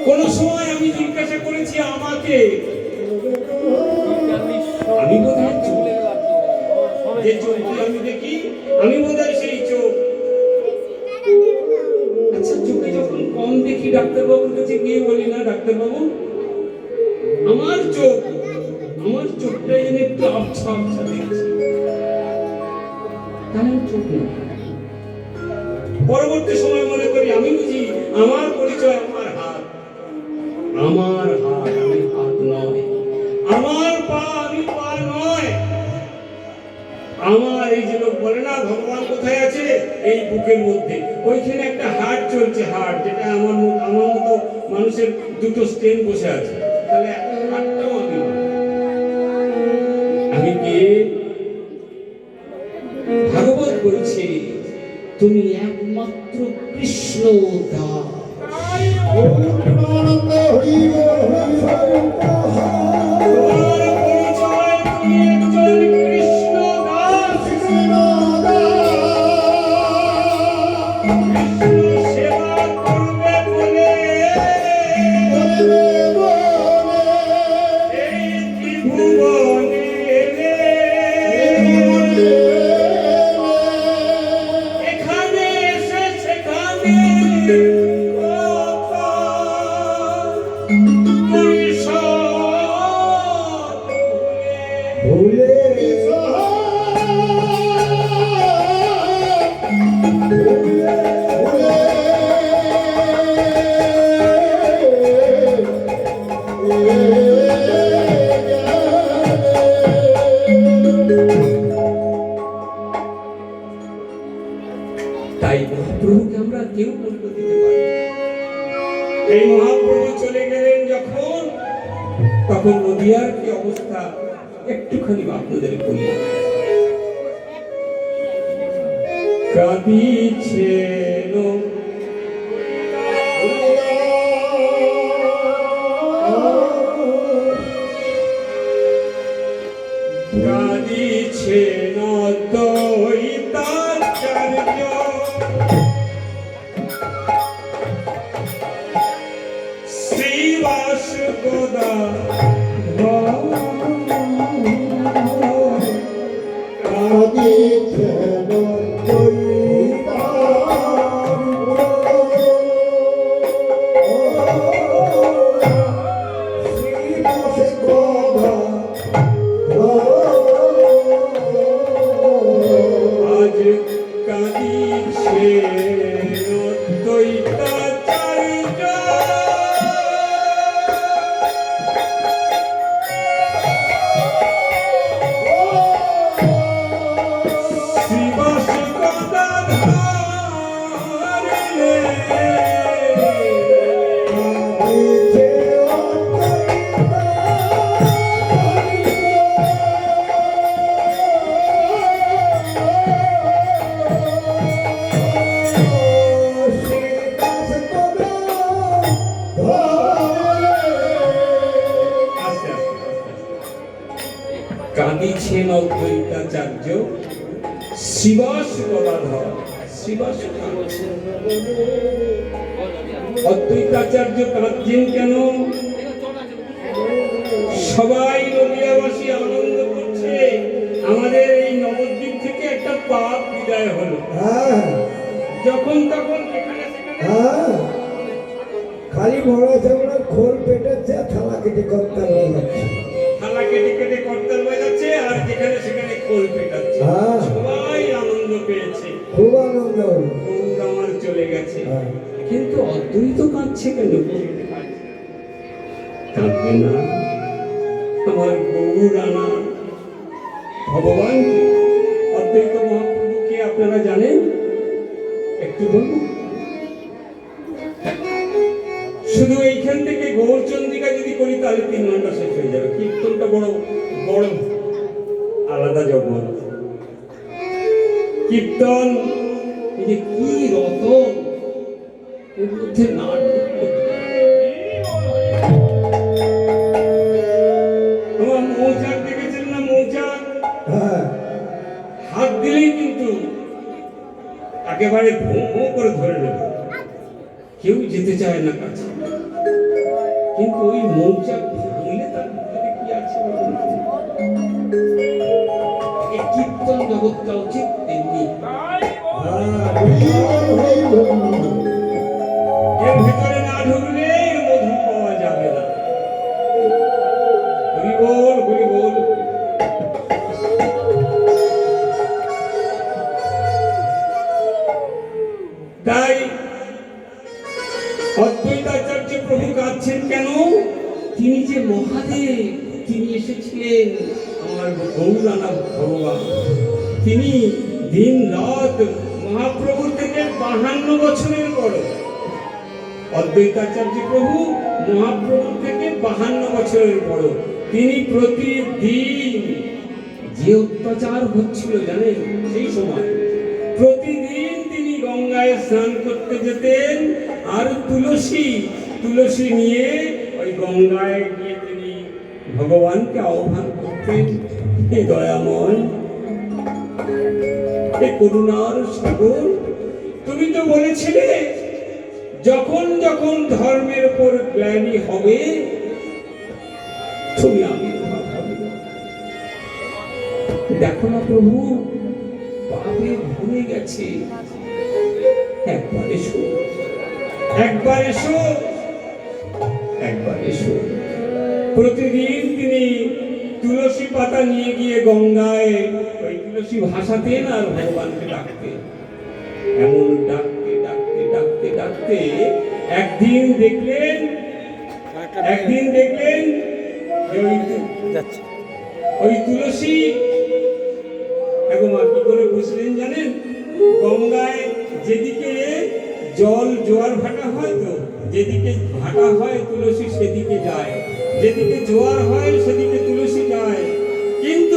কোন সময় আমি জিজ্ঞাসা করেছি আমাকে, আমি বোধহয় চলে যে চোখটি আমি দেখি, আমি বোধহয় সেই চোখ। আচ্ছা, চোখে যখন কম দেখি ডাক্তারবাবুর কাছে গিয়ে বলি না, ডাক্তারবাবু আমার চোখটা যেন একটু আবছা আবছা দেখছি, তাহলে চোখ না। পরবর্তী সময় মনে করি আমি বুঝি আমার পরিচয় আমার হাত, আমি হাত নয়, আমার পা আমি পা নয়, আমার এই যে লোক বলে না ভগবান কোথায় আছে, এই বুকের মধ্যে, ওইখানে একটা হার্ট চলছে, হার্ট যেটা আমার মতো মানুষের দুটো স্টেন বসে আছে, তাহলে হার্টটাও আমি নয়। আমি কে? ভাগবত বলছে তুমি একমাত্র কৃষ্ণ দাস। তাই মহাপ্রভুকে আমরা কেউ মূল্য দিতে পারি। এই মহাপ্রভু চলে গেলেন যখন, তখন নদিয়ার কি অবস্থা একটুখানি আপনাদের বলি। কাঁদিছেন দ্বৈতাচার্য, শ্রীবাস আজ কাঁদিছেন দ্বৈতাচার্য, শ্রীবাস কাঁদিছেন অদ্বৈতাচার্য, শ্রীবাস গদাধর। শ্রীবাস অদ্বৈতাচার্য কাঁদছেন কেন? সবাই নদিয়াবাসী আনন্দ করছে, আমাদের এই নবদ্বীপ থেকে একটা পাপ বিদায় হলো। যখন তখন খালি বড় চামড়ার খোল পেটেছে, থালা কেটে করতাল বাজাচ্ছে, থালা কেটে কেটে করতাল বাজাচ্ছে, আর যেখানে সেখানে খোল পেটাচ্ছে। সবাই আনন্দ পেয়েছে, খুব আনন্দ হলো। গৌর আমার চলে গেছে, কিন্তু অদ্বৈত কাঁদছে কেন? কাঁদবে না, আমার গৌর আনা ভগবান অদ্বৈত মহাপ্রভুকে আপনারা জানেন? একটু বলুন। শুধু এইখান থেকে গৌরচন্দ্রিকা যদি করি তাহলে 3 ঘন্টা শেষ হয়ে যাবে। কীর্তনটা বড় বড় আলাদা জগৎ। কীর্তন এই যে কি রতন, এর মধ্যে নাটক আমার মৌচাক দেখেছেন না? মৌচাক হাত দিলেই কিন্তু একেবারে ভোঁ ভোঁ করে ধরে নেবে, কেউ যেতে চায় না কাছে। কিন্তু ওই মৌচাক ভাঙলে তার ভিতরে কি আছে বলুন তো? এই কীর্তন জগৎটা উচিত তেমনি এর ভিতরে না ঢুকলে এর মধু পাওয়া যাবে না। হরি বল, হরি বল। তাই অদ্বৈতাচার্য প্রভু কাঁদছেন কেন? তিনি যে মহাদেব, তিনি এসেছিলেন আমার গৌরানা ভগবান। তিনি দিন রাত মহাপ্রভুর থেকে 52 বছরের বড়। অদ্বৈতাচার্য প্রভু মহাপ্রভুর থেকে 52 বছরের বড়। তিনি প্রতিদিন যে অত্যাচার হচ্ছিল জানেন সেই সময়, প্রতিদিন তিনি গঙ্গায় স্নান করতে যেতেন আর তুলসী নিয়ে ওই গঙ্গায় গিয়ে তিনি ভগবানকে আহ্বান করতেন, হে দয়াময়, হে করুণার সাগর, তুমি তো বলেছিলে যখন যখন ধর্মের উপর গ্লানি হবে তুমি আবির্ভাব হবে। দেখো না প্রভু, পাপে ভরে গেছে, একবার এসো, একবার এসো, একবার এসো। প্রতিদিন তিনি তুলসী পাতা নিয়ে গিয়ে গঙ্গায় ওই তুলসী ভাসাতেন আর ভগবানকে ডাকতেন। এমন ডাকতে ডাকতে ডাকতে ডাকতে একদিন দেখলেন যে ওই তুলসী একবার কি করে বুঝলেন জানেন? গঙ্গায় যেদিকে জল জোয়ার ভাটা হয়, তো যেদিকে ভাটা হয় তুলসী সেদিকে যায়, যেদিকে জোয়ার হয়